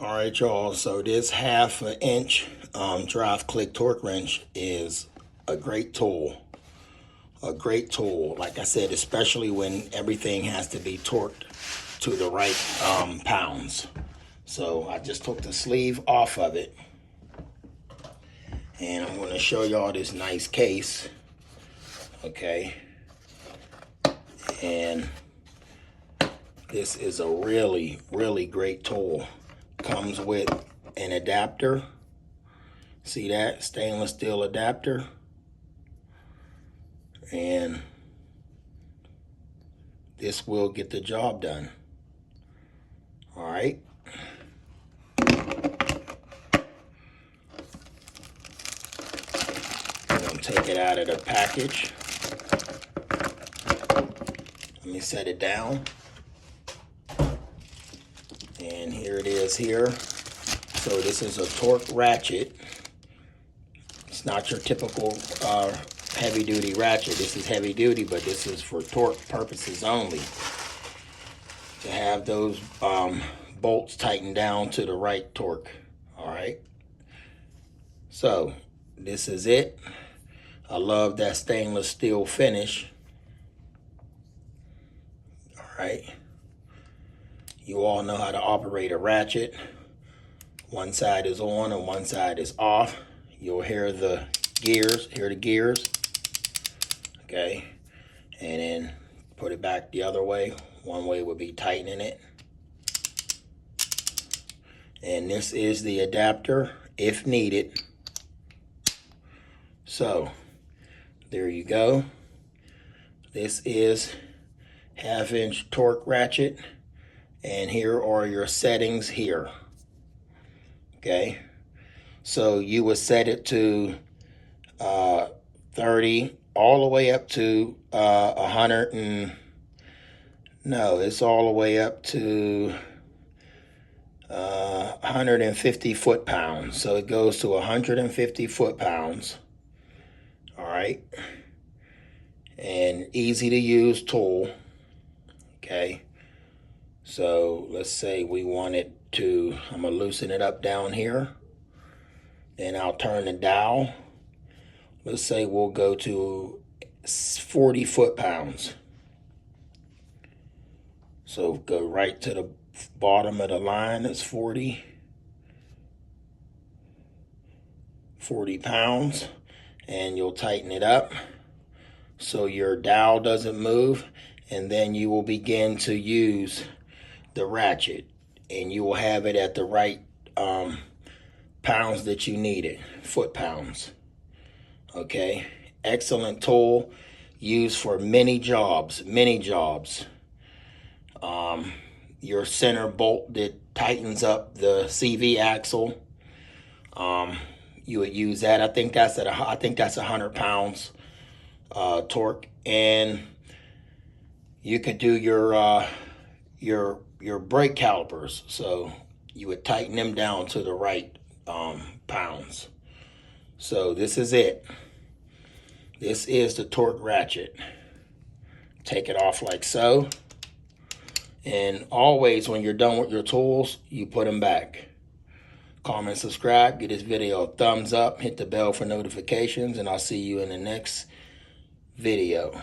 All right, y'all. So this 1/2 inch drive click torque wrench is a great tool. A great tool. Like I said, especially when everything has to be torqued to the right pounds. So I just took the sleeve off of it. And I'm going to show y'all this nice case. Okay. And this is a really, really great tool. Comes with an adapter. See that? Stainless steel adapter. And this will get the job done. All right. I'm going to take it out of the package. Let me set it down. And here it is here. So this is a torque ratchet. It's not your typical heavy duty ratchet. This is heavy duty, but this is for torque purposes only. To have those bolts tightened down to the right torque. All right. So this is it. I love that stainless steel finish. All right. You all know how to operate a ratchet. One side is on and one side is off. You'll hear the gears, okay? And then put it back the other way. One way would be tightening it. And this is the adapter if needed. So there you go. This is 1/2 inch torque ratchet. And here are your settings here. Okay. So you would set it to 30 all the way up to 100 and no, it's all the way up to 150 foot-pounds. So it goes to 150 foot-pounds. All right. And easy to use tool. Okay. So let's say we want it to, I'm going to loosen it up down here. Then I'll turn the dial. Let's say we'll go to 40 foot-pounds. So go right to the bottom of the line. It's 40 pounds. And you'll tighten it up so your dial doesn't move. And then you will begin to use the ratchet, and you will have it at the right pounds that you need it, foot-pounds. Okay, excellent tool, used for many jobs. Your center bolt that tightens up the CV axle, you would use that. I think that's 100 pounds torque, and you could do your brake calipers, so you would tighten them down to the right pounds. So this is it. This is the torque ratchet. Take it off like so, and always when you're done with your tools, you put them back. Comment, subscribe, give this video a thumbs up, hit the bell for notifications, and I'll see you in the next video.